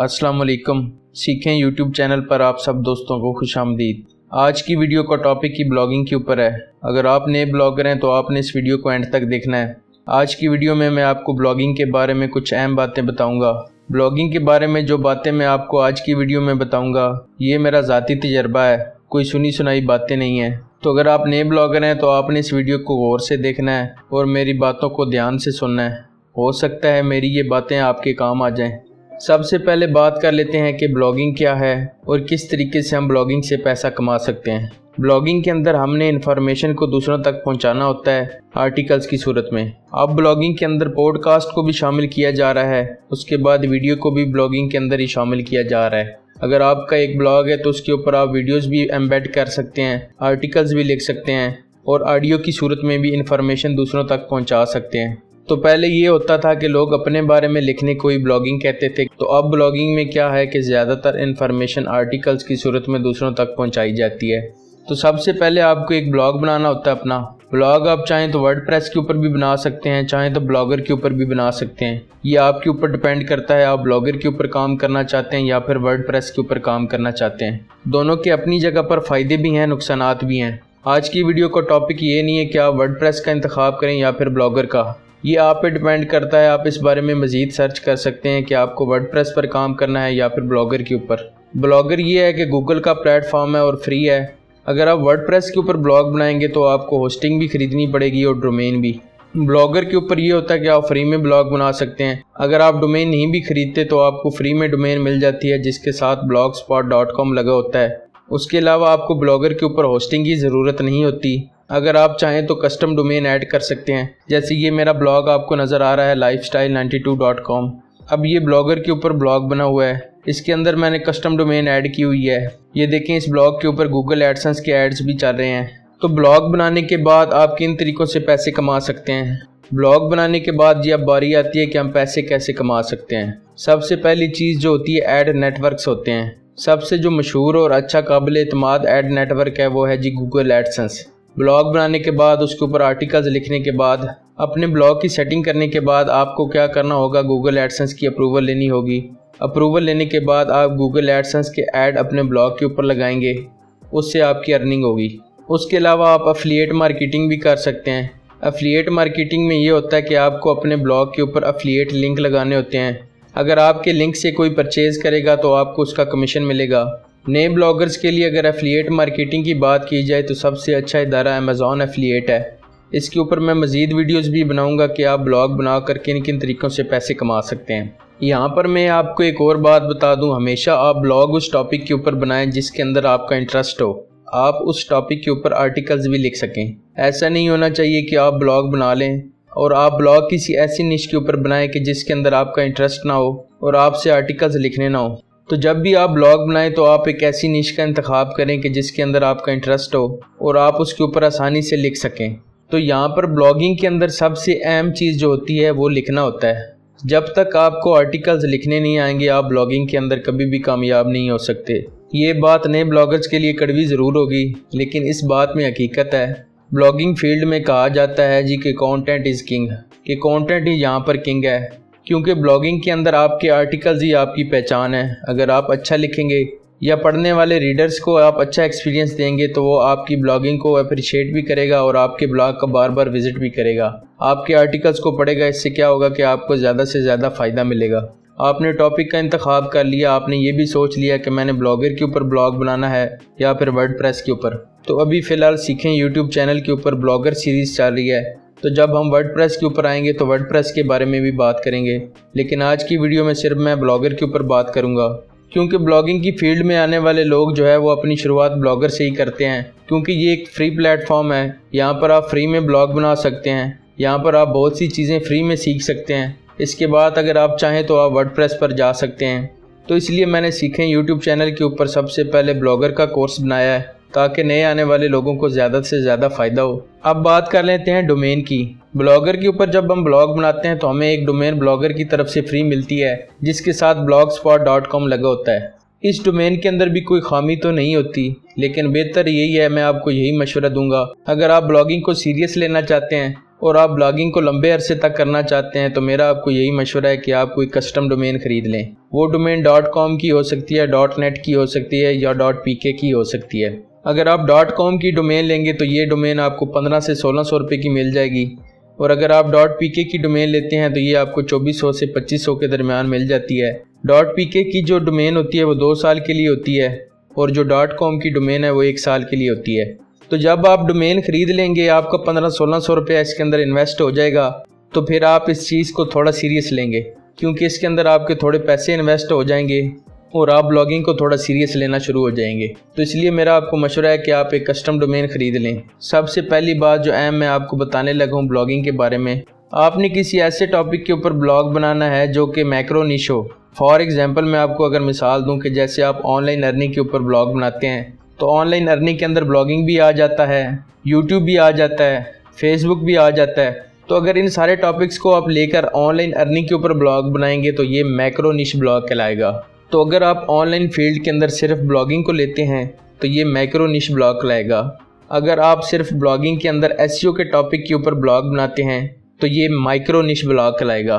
अस्सलाम वालेकुम। सीखें यूट्यूब चैनल पर आप सब दोस्तों को खुशामदीद। आज की वीडियो का टॉपिक ही ब्लॉगिंग के ऊपर है। अगर आप नए ब्लॉगर हैं तो आपने इस वीडियो को एंड तक देखना है। आज की वीडियो में मैं आपको ब्लॉगिंग के बारे में कुछ अहम बातें बताऊंगा। ब्लॉगिंग के बारे में जो बातें मैं आपको आज की वीडियो में बताऊंगा ये मेरा ज़ाती तजर्बा है, कोई सुनी सुनाई बातें नहीं हैं। तो अगर आप नए ब्लॉगर हैं तो आपने इस वीडियो को गौर से देखना है और मेरी बातों को ध्यान से सुनना है। हो सकता है मेरी ये बातें आपके काम आ जाएं। सबसे पहले बात कर लेते हैं कि ब्लॉगिंग क्या है और किस तरीके से हम ब्लॉगिंग से पैसा कमा सकते हैं। ब्लॉगिंग के अंदर हमने इन्फॉर्मेशन को दूसरों तक पहुंचाना होता है आर्टिकल्स की सूरत में। अब ब्लॉगिंग के अंदर पॉडकास्ट को भी शामिल किया जा रहा है, उसके बाद वीडियो को भी ब्लॉगिंग के अंदर ही शामिल किया जा रहा है। अगर आपका एक ब्लॉग है तो उसके ऊपर आप वीडियोस भी एम्बेड कर सकते हैं, आर्टिकल्स भी लिख सकते हैं और ऑडियो की सूरत में भी इंफॉर्मेशन दूसरों तक पहुंचा सकते हैं। तो पहले ये होता था कि लोग अपने बारे में लिखने को ही ब्लॉगिंग कहते थे, तो अब ब्लॉगिंग में क्या है कि ज़्यादातर इन्फॉर्मेशन आर्टिकल्स की सूरत में दूसरों तक पहुंचाई जाती है। तो सबसे पहले आपको एक ब्लॉग बनाना होता है अपना। ब्लॉग आप चाहें तो वर्डप्रेस के ऊपर भी बना सकते हैं, चाहें तो ब्लॉगर के ऊपर भी बना सकते हैं। ये आपके ऊपर डिपेंड करता है आप ब्लॉगर के ऊपर काम करना चाहते हैं या फिर वर्डप्रेस के ऊपर काम करना चाहते हैं। दोनों के अपनी जगह पर फ़ायदे भी हैं, नुकसानात भी हैं। आज की वीडियो का टॉपिक ये नहीं है कि आप वर्डप्रेस का इंतखाब करें या फिर ब्लॉगर का, ये आप पे डिपेंड करता है। आप इस बारे में मज़ीद सर्च कर सकते हैं कि आपको वर्डप्रेस पर काम करना है या फिर ब्लॉगर के ऊपर। ब्लॉगर ये है कि गूगल का प्लेटफॉर्म है और फ्री है। अगर आप वर्डप्रेस के ऊपर ब्लॉग बनाएंगे तो आपको होस्टिंग भी खरीदनी पड़ेगी और डोमेन भी। ब्लॉगर के ऊपर ये होता है कि आप फ्री में ब्लॉग बना सकते हैं। अगर आप डोमेन नहीं भी खरीदते तो आपको फ्री में डोमेन मिल जाती है जिसके साथ blogspot.com लगा होता है। उसके अलावा आपको ब्लॉगर के ऊपर होस्टिंग की ज़रूरत नहीं होती। अगर आप चाहें तो कस्टम डोमेन ऐड कर सकते हैं। जैसे ये मेरा ब्लॉग आपको नज़र आ रहा है lifestyle92.com। अब ये ब्लॉगर के ऊपर ब्लॉग बना हुआ है, इसके अंदर मैंने कस्टम डोमेन ऐड की हुई है। ये देखें, इस ब्लॉग के ऊपर गूगल एडसेंस के एड्स भी चल रहे हैं। तो ब्लॉग बनाने के बाद आप किन तरीक़ों से पैसे कमा सकते हैं। ब्लॉग बनाने के बाद जी अब बारी आती है कि हम पैसे कैसे कमा सकते हैं। सबसे पहली चीज़ जो होती है एड नेटवर्क्स होते हैं। सबसे जो मशहूर और अच्छा काबिल एतमाद एड नेटवर्क है वो है जी गूगल एडसेंस। ब्लॉग बनाने के बाद उसके ऊपर आर्टिकल्स लिखने के बाद अपने ब्लॉग की सेटिंग करने के बाद आपको क्या करना होगा, गूगल एडसेंस की अप्रूवल लेनी होगी। अप्रूवल लेने के बाद आप गूगल एडसेंस के ऐड अपने ब्लॉग के ऊपर लगाएंगे, उससे आपकी अर्निंग होगी। उसके अलावा आप अफिलिएट मार्केटिंग भी कर सकते हैं। अफिलिएट मार्केटिंग में ये होता है कि आपको अपने ब्लॉग के ऊपर अफिलिएट लिंक लगाने होते हैं। अगर आपके लिंक से कोई परचेज़ करेगा तो आपको उसका कमीशन मिलेगा। नए ब्लॉगर्स के लिए अगर एफिलिएट मार्केटिंग की बात की जाए तो सबसे अच्छा इदारा अमेज़ॉन एफिलिएट है। इसके ऊपर मैं मज़ीद वीडियोस भी बनाऊंगा कि आप ब्लॉग बनाकर किन किन तरीक़ों से पैसे कमा सकते हैं। यहाँ पर मैं आपको एक और बात बता दूँ, हमेशा आप ब्लॉग उस टॉपिक के ऊपर बनाएं जिसके अंदर आपका इंटरेस्ट हो, आप उस टॉपिक के ऊपर आर्टिकल्स भी लिख सकें। ऐसा नहीं होना चाहिए कि आप ब्लॉग बना लें और आप ब्लॉग किसी ऐसी निश के ऊपर बनाएं कि जिसके अंदर आपका इंटरेस्ट ना हो और आपसे आर्टिकल्स लिखने ना हो। तो जब भी आप ब्लॉग बनाएं तो आप एक ऐसी निश का इंतखाब करें कि जिसके अंदर आपका इंटरेस्ट हो और आप उसके ऊपर आसानी से लिख सकें। तो यहाँ पर ब्लॉगिंग के अंदर सबसे अहम चीज़ जो होती है वो लिखना होता है। जब तक आपको आर्टिकल्स लिखने नहीं आएंगे आप ब्लॉगिंग के अंदर कभी भी कामयाब नहीं हो सकते। ये बात नए ब्लॉगर्स के लिए कड़वी ज़रूर होगी, लेकिन इस बात में हकीकत है। ब्लॉगिंग फील्ड में कहा जाता है जी कि कंटेंट इज़ किंग, कि कंटेंट ही यहाँ पर किंग है, क्योंकि ब्लॉगिंग के अंदर आपके आर्टिकल्स ही आपकी पहचान है। अगर आप अच्छा लिखेंगे या पढ़ने वाले रीडर्स को आप अच्छा एक्सपीरियंस देंगे तो वो आपकी ब्लॉगिंग को अप्रिशिएट भी करेगा और आपके ब्लॉग का बार बार विज़िट भी करेगा, आपके आर्टिकल्स को पढ़ेगा। इससे क्या होगा कि आपको ज़्यादा से ज़्यादा फ़ायदा मिलेगा। आपने टॉपिक का इंतखाब कर लिया, आपने ये भी सोच लिया कि मैंने ब्लॉगर के ऊपर ब्लॉग बनाना है या फिर वर्डप्रेस के ऊपर। तो अभी फ़िलहाल सीखें यूट्यूब चैनल के ऊपर ब्लॉगर सीरीज़ चल रही है, तो जब हम वर्डप्रेस के ऊपर आएंगे तो वर्डप्रेस के बारे में भी बात करेंगे। लेकिन आज की वीडियो में सिर्फ मैं ब्लॉगर के ऊपर बात करूंगा, क्योंकि ब्लॉगिंग की फील्ड में आने वाले लोग जो है वो अपनी शुरुआत ब्लॉगर से ही करते हैं, क्योंकि ये एक फ्री प्लेटफॉर्म है। यहाँ पर आप फ्री में ब्लॉग बना सकते हैं, यहाँ पर आप बहुत सी चीज़ें फ्री में सीख सकते हैं। इसके बाद अगर आप चाहें तो आप वर्डप्रेस पर जा सकते हैं। तो इसलिए मैंने सीखें यूट्यूब चैनल के ऊपर सबसे पहले ब्लॉगर का कोर्स बनाया है ताकि नए आने वाले लोगों को ज़्यादा से ज़्यादा फ़ायदा हो। अब बात कर लेते हैं डोमेन की। ब्लॉगर के ऊपर जब हम ब्लॉग बनाते हैं तो हमें एक डोमेन ब्लॉगर की तरफ से फ्री मिलती है जिसके साथ blogspot.com लगा होता है। इस डोमेन के अंदर भी कोई खामी तो नहीं होती, लेकिन बेहतर यही है, मैं आपको यही मशवरा दूंगा, अगर आप ब्लॉगिंग को सीरियस लेना चाहते हैं और आप ब्लॉगिंग को लंबे अरसे तक करना चाहते हैं तो मेरा आपको यही मशवरा है कि आप कोई कस्टम डोमेन खरीद लें। वो डोमेन .com की हो सकती है, .net की हो सकती है या .pk की हो सकती है। अगर आप .com की डोमेन लेंगे तो ये डोमेन आपको 1500 से 1600 रुपये की मिल जाएगी, और अगर आप .pk की डोमेन लेते हैं तो ये आपको 2400 से 2500 के दरमियान मिल जाती है। .pk की जो डोमेन होती है वो 2 साल के लिए होती है, और जो .com की डोमेन है वो 1 साल के लिए होती है। तो जब आप डोमेन खरीद लेंगे, आपका 1500-1600 रुपये इसके अंदर इन्वेस्ट हो जाएगा, तो फिर आप इस चीज़ को थोड़ा सीरियस लेंगे, क्योंकि इसके अंदर आपके थोड़े पैसे इन्वेस्ट हो जाएंगे और आप ब्लॉगिंग को थोड़ा सीरियस लेना शुरू हो जाएंगे। तो इसलिए मेरा आपको मशवरा है कि आप एक कस्टम डोमेन खरीद लें। सबसे पहली बात जो अहम मैं आपको बताने लगा हूँ ब्लॉगिंग के बारे में, आपने किसी ऐसे टॉपिक के ऊपर ब्लॉग बनाना है जो कि मैक्रो निश हो। फॉर एग्जांपल मैं आपको अगर मिसाल दूं कि जैसे आप ऑनलाइन अर्निंग के ऊपर ब्लॉग बनाते हैं, तो ऑनलाइन अर्निंग के अंदर ब्लॉगिंग भी आ जाता है, यूट्यूब भी आ जाता है, फेसबुक भी आ जाता है। तो अगर इन सारे टॉपिक्स को आप लेकर ऑनलाइन अर्निंग के ऊपर ब्लॉग बनाएंगे तो ये मैक्रो निश ब्लॉग कहलाएगा। तो अगर आप ऑनलाइन फील्ड के अंदर सिर्फ ब्लॉगिंग को लेते हैं तो ये मैक्रो निश ब्लॉग कहलाएगा। अगर आप सिर्फ ब्लॉगिंग के अंदर एसईओ के टॉपिक के ऊपर ब्लॉग बनाते हैं तो ये माइक्रो निश ब्लॉग कहलाएगा।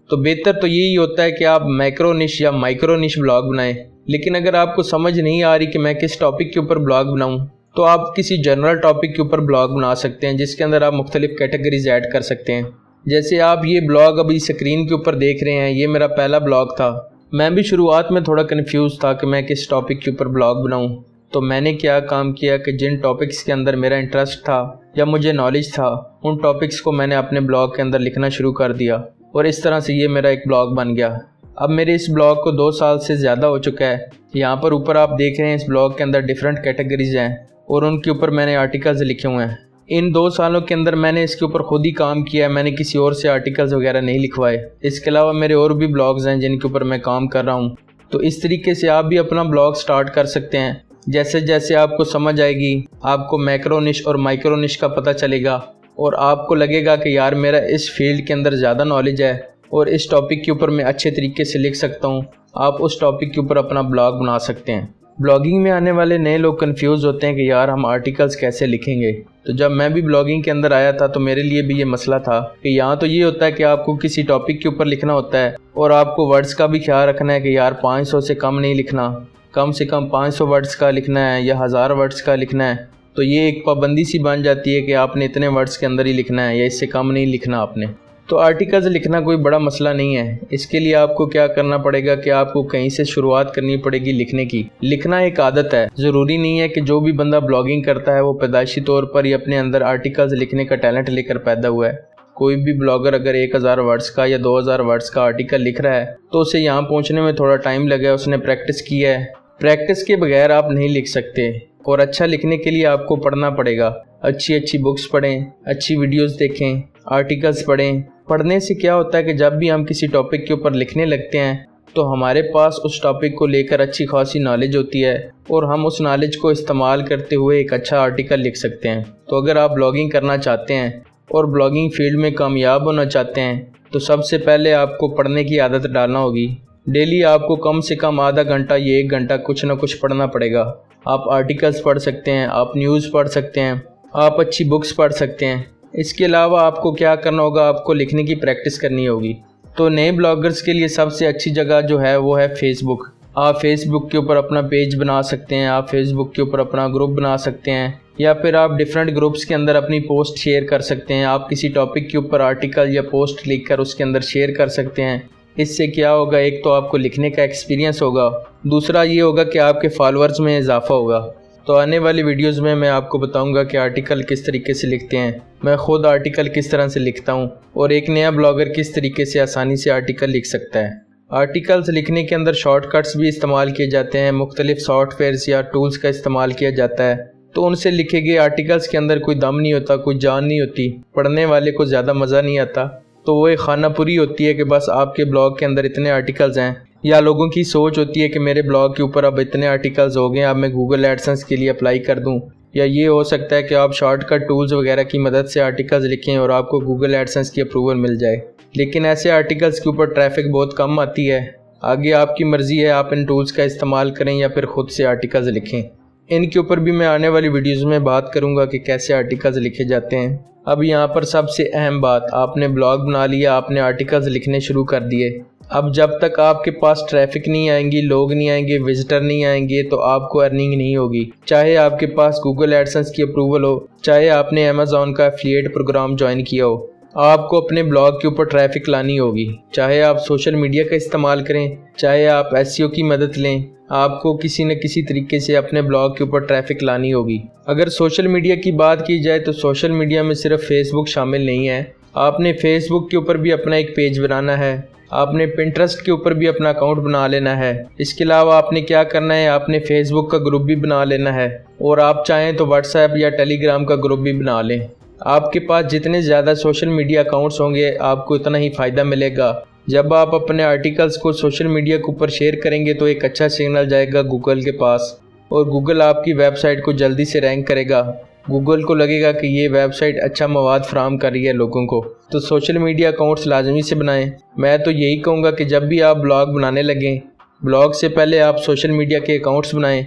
तो बेहतर तो यही होता है कि आप मैक्रो निश या माइक्रो निश ब्लॉग बनाएं। लेकिन अगर आपको समझ नहीं आ रही कि मैं किस टॉपिक के ऊपर ब्लॉग बनाऊं, तो आप किसी जनरल टॉपिक के ऊपर ब्लॉग बना सकते हैं जिसके अंदर आप मुख्तलिफ कैटेगरीज ऐड कर सकते हैं। जैसे आप ये ब्लॉग अभी स्क्रीन के ऊपर देख रहे हैं, ये मेरा पहला ब्लॉग था। मैं भी शुरुआत में थोड़ा कन्फ्यूज़ था कि मैं किस टॉपिक के ऊपर ब्लॉग बनाऊं। तो मैंने क्या काम किया कि जिन टॉपिक्स के अंदर मेरा इंटरेस्ट था या मुझे नॉलेज था, उन टॉपिक्स को मैंने अपने ब्लॉग के अंदर लिखना शुरू कर दिया, और इस तरह से ये मेरा एक ब्लॉग बन गया। अब मेरे इस ब्लॉग को 2 साल से ज़्यादा हो चुका है। यहाँ पर ऊपर आप देख रहे हैं इस ब्लॉग के अंदर डिफरेंट कैटेगरीज हैं और उनके ऊपर मैंने आर्टिकल्स लिखे हुए हैं। इन 2 सालों के अंदर मैंने इसके ऊपर खुद ही काम किया है, मैंने किसी और से आर्टिकल्स वगैरह नहीं लिखवाए। इसके अलावा मेरे और भी ब्लॉग्स हैं जिनके ऊपर मैं काम कर रहा हूँ। तो इस तरीके से आप भी अपना ब्लॉग स्टार्ट कर सकते हैं। जैसे जैसे आपको समझ आएगी, आपको मैक्रो निश और माइक्रो निश का पता चलेगा और आपको लगेगा कि यार मेरा इस फील्ड के अंदर ज़्यादा नॉलेज है और इस टॉपिक के ऊपर मैं अच्छे तरीके से लिख सकता हूँ, आप उस टॉपिक के ऊपर अपना ब्लॉग बना सकते हैं। ब्लॉगिंग में आने वाले नए लोग कंफ्यूज होते हैं कि यार हम आर्टिकल्स कैसे लिखेंगे। तो जब मैं भी ब्लॉगिंग के अंदर आया था तो मेरे लिए भी ये मसला था कि यहाँ तो ये होता है कि आपको किसी टॉपिक के ऊपर लिखना होता है और आपको वर्ड्स का भी ख्याल रखना है कि यार 500 से कम नहीं लिखना, कम से कम 500 वर्ड्स का लिखना है या 1000 वर्ड्स का लिखना है। तो ये एक पाबंदी सी बन जाती है कि आपने इतने वर्ड्स के अंदर ही लिखना है या इससे कम नहीं लिखना आपने। तो आर्टिकल्स लिखना कोई बड़ा मसला नहीं है। इसके लिए आपको क्या करना पड़ेगा कि आपको कहीं से शुरुआत करनी पड़ेगी लिखने की। लिखना एक आदत है, ज़रूरी नहीं है कि जो भी बंदा ब्लॉगिंग करता है वो पैदाइशी तौर पर ही अपने अंदर आर्टिकल्स लिखने का टैलेंट लेकर पैदा हुआ है। कोई भी ब्लॉगर अगर 1000 वर्ड्स का या 2000 वर्ड्स का आर्टिकल लिख रहा है तो उसे यहाँ पहुँचने में थोड़ा टाइम लगा है, उसने प्रैक्टिस की है। प्रैक्टिस के बगैर आप नहीं लिख सकते, और अच्छा लिखने के लिए आपको पढ़ना पड़ेगा। अच्छी अच्छी बुक्स पढ़ें, अच्छी वीडियोस देखें, आर्टिकल्स पढ़ें। पढ़ने से क्या होता है कि जब भी हम किसी टॉपिक के ऊपर लिखने लगते हैं तो हमारे पास उस टॉपिक को लेकर अच्छी खासी नॉलेज होती है और हम उस नॉलेज को इस्तेमाल करते हुए एक अच्छा आर्टिकल लिख सकते हैं। तो अगर आप ब्लॉगिंग करना चाहते हैं और ब्लॉगिंग फील्ड में कामयाब होना चाहते हैं तो सबसे पहले आपको पढ़ने की आदत डालना होगी। डेली आपको कम से कम आधा घंटा या 1 घंटा कुछ ना कुछ पढ़ना पड़ेगा। आप आर्टिकल्स पढ़ सकते हैं, आप न्यूज़ पढ़ सकते हैं, आप अच्छी बुक्स पढ़ सकते हैं। इसके अलावा आपको क्या करना होगा, आपको लिखने की प्रैक्टिस करनी होगी। तो नए ब्लॉगर्स के लिए सबसे अच्छी जगह जो है वो है फेसबुक। आप फेसबुक के ऊपर अपना पेज बना सकते हैं, आप फेसबुक के ऊपर अपना ग्रुप बना सकते हैं, या फिर आप डिफरेंट ग्रुप्स के अंदर अपनी पोस्ट शेयर कर सकते हैं। आप किसी टॉपिक के ऊपर आर्टिकल या पोस्ट लिखकर उसके अंदर शेयर कर सकते हैं। इससे क्या होगा, एक तो आपको लिखने का एक्सपीरियंस होगा, दूसरा ये होगा कि आपके फॉलोअर्स में इजाफा होगा। तो आने वाली वीडियोस में मैं आपको बताऊंगा कि आर्टिकल किस तरीके से लिखते हैं, मैं ख़ुद आर्टिकल किस तरह से लिखता हूं, और एक नया ब्लॉगर किस तरीके से आसानी से आर्टिकल लिख सकता है। आर्टिकल्स लिखने के अंदर शॉर्टकट्स भी इस्तेमाल किए जाते हैं, मुख्तलिफ सॉफ्टवेयर्स या टूल्स का इस्तेमाल किया जाता है। तो उनसे लिखे गए आर्टिकल्स के अंदर कोई दम नहीं होता, कोई जान नहीं होती, पढ़ने वाले को ज़्यादा मज़ा नहीं आता। तो वो एक खानापुरी होती है कि बस आपके ब्लॉग के अंदर इतने आर्टिकल्स हैं, या लोगों की सोच होती है कि मेरे ब्लॉग के ऊपर अब इतने आर्टिकल्स हो गए, अब मैं गूगल एडसेंस के लिए अप्लाई कर दूं। या ये हो सकता है कि आप शॉर्टकट टूल्स वगैरह की मदद से आर्टिकल्स लिखें और आपको गूगल एडसेंस की अप्रूवल मिल जाए। लेकिन ऐसे आर्टिकल्स के ऊपर ट्रैफिक बहुत कम आती है। आगे आपकी मर्ज़ी है, आप इन टूल्स का इस्तेमाल करें या फिर ख़ुद से आर्टिकल्स लिखें। इनके ऊपर भी मैं आने वाली वीडियोज़ में बात करूँगा कि कैसे आर्टिकल्स लिखे जाते हैं। अब यहाँ पर सबसे अहम बात, आपने ब्लॉग बना लिया, आपने आर्टिकल्स लिखने शुरू कर दिए। अब जब तक आपके पास ट्रैफिक नहीं आएंगी, लोग नहीं आएंगे, विजिटर नहीं आएंगे, तो आपको अर्निंग नहीं होगी। चाहे आपके पास गूगल एडसेंस की अप्रूवल हो, चाहे आपने अमेज़ॉन का एफिलिएट प्रोग्राम ज्वाइन किया हो, आपको अपने ब्लॉग के ऊपर ट्रैफिक लानी होगी। चाहे आप सोशल मीडिया का इस्तेमाल करें, चाहे आप एसईओ की मदद लें, आपको किसी न किसी तरीके से अपने ब्लॉग के ऊपर ट्रैफिक लानी होगी। अगर सोशल मीडिया की बात की जाए तो सोशल मीडिया में सिर्फ फेसबुक शामिल नहीं है। आपने फेसबुक के ऊपर भी अपना एक पेज बनाना है, आपने पिंटरेस्ट के ऊपर भी अपना अकाउंट बना लेना है। इसके अलावा आपने क्या करना है, आपने फेसबुक का ग्रुप भी बना लेना है, और आप चाहें तो व्हाट्सएप या टेलीग्राम का ग्रुप भी बना लें। आपके पास जितने ज़्यादा सोशल मीडिया अकाउंट्स होंगे, आपको इतना ही फ़ायदा मिलेगा। जब आप अपने आर्टिकल्स को सोशल मीडिया के ऊपर शेयर करेंगे तो एक अच्छा सिग्नल जाएगा गूगल के पास, और गूगल आपकी वेबसाइट को जल्दी से रैंक करेगा। गूगल को लगेगा कि ये वेबसाइट अच्छा मवाद फराहम कर रही है लोगों को। तो सोशल मीडिया अकाउंट्स लाजमी से बनाएं। मैं तो यही कहूँगा कि जब भी आप ब्लॉग बनाने लगें, ब्लॉग से पहले आप सोशल मीडिया के अकाउंट्स बनाएं,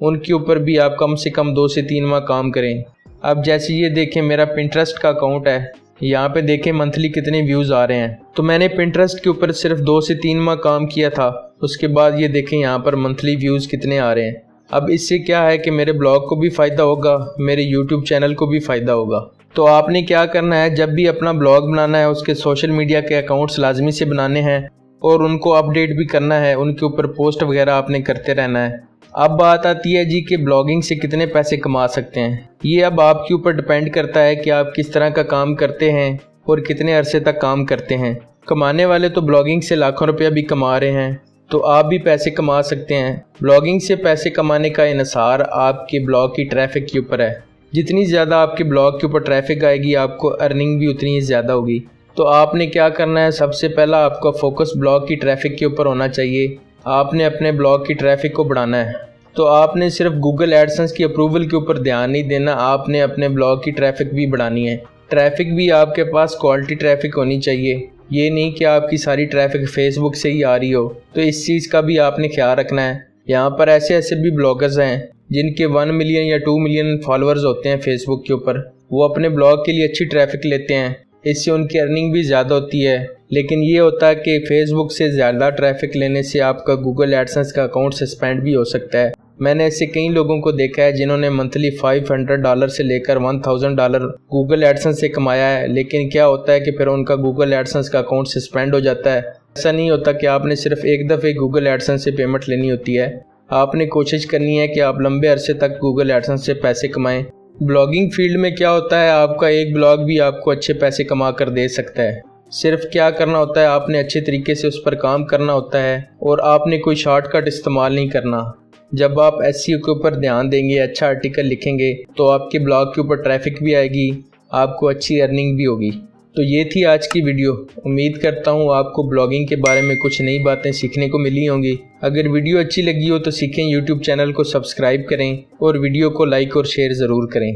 उनके ऊपर भी आप कम से कम 2 से 3 माह काम करें। अब जैसे ये देखें, मेरा पिंटरेस्ट का अकाउंट है, यहाँ पे देखें मंथली कितने व्यूज़ आ रहे हैं। तो मैंने पिंटरेस्ट के ऊपर सिर्फ 2 से 3 माह काम किया था, उसके बाद ये देखें यहाँ पर मंथली व्यूज़ कितने आ रहे हैं। अब इससे क्या है कि मेरे ब्लॉग को भी फ़ायदा होगा, मेरे यूट्यूब चैनल को भी फ़ायदा होगा। तो आपने क्या करना है, जब भी अपना ब्लॉग बनाना है उसके सोशल मीडिया के अकाउंट्स लाजमी से बनाने हैं, और उनको अपडेट भी करना है, उनके ऊपर पोस्ट वगैरह आपने करते रहना है। अब बात आती है जी कि ब्लॉगिंग से कितने पैसे कमा सकते हैं। ये अब आपके ऊपर डिपेंड करता है कि आप किस तरह का काम करते हैं और कितने अरसे तक काम करते हैं। कमाने वाले तो ब्लॉगिंग से लाखों रुपया भी कमा रहे हैं, तो आप भी पैसे कमा सकते हैं। ब्लॉगिंग से पैसे कमाने का इन्हिसार आपके ब्लॉग की ट्रैफिक के ऊपर है। जितनी ज़्यादा आपके ब्लॉग के ऊपर ट्रैफिक आएगी, आपको अर्निंग भी उतनी ही ज़्यादा होगी। तो आपने क्या करना है, सबसे पहला आपका फोकस ब्लॉग की ट्रैफिक के ऊपर होना चाहिए। आपने अपने ब्लॉग की ट्रैफिक को बढ़ाना है। तो आपने सिर्फ गूगल एडसेंस की अप्रूवल के ऊपर ध्यान नहीं देना, आपने अपने ब्लॉग की ट्रैफिक भी बढ़ानी है। ट्रैफिक भी आपके पास क्वालिटी ट्रैफिक होनी चाहिए, ये नहीं कि आपकी सारी ट्रैफिक फेसबुक से ही आ रही हो। तो इस चीज़ का भी आपने ख्याल रखना है। यहाँ पर ऐसे भी ब्लॉगर्स हैं जिनके 1 मिलियन या 2 मिलियन फॉलोअर्स होते हैं फेसबुक के ऊपर। वो अपने ब्लॉग के लिए अच्छी ट्रैफिक लेते हैं, इससे उनकी अर्निंग भी ज़्यादा होती है। लेकिन ये होता है कि फेसबुक से ज़्यादा ट्रैफिक लेने से आपका गूगल एडसेंस का अकाउंट सस्पेंड भी हो सकता है। मैंने ऐसे कई लोगों को देखा है जिन्होंने मंथली $500 से लेकर $1000 गूगल एडसेंस से कमाया है, लेकिन क्या होता है कि फिर उनका गूगल एडसेंस का अकाउंट सस्पेंड हो जाता है। ऐसा नहीं होता कि आपने सिर्फ एक दफ़े गूगल एडसेंस से पेमेंट लेनी होती है। आपने कोशिश करनी है कि आप लंबे अरसे तक गूगल एडसेंस से पैसे कमाएं। ब्लॉगिंग फील्ड में क्या होता है, आपका एक ब्लॉग भी आपको अच्छे पैसे कमा कर दे सकता है। सिर्फ क्या करना होता है, आपने अच्छे तरीके से उस पर काम करना होता है, और आपने कोई शॉर्टकट इस्तेमाल नहीं करना। जब आप एसईओ के ऊपर ध्यान देंगे, अच्छा आर्टिकल लिखेंगे, तो आपके ब्लॉग के ऊपर ट्रैफिक भी आएगी, आपको अच्छी अर्निंग भी होगी। तो ये थी आज की वीडियो। उम्मीद करता हूँ आपको ब्लॉगिंग के बारे में कुछ नई बातें सीखने को मिली होंगी। अगर वीडियो अच्छी लगी हो तो सीखें यूट्यूब चैनल को सब्सक्राइब करें और वीडियो को लाइक और शेयर ज़रूर करें।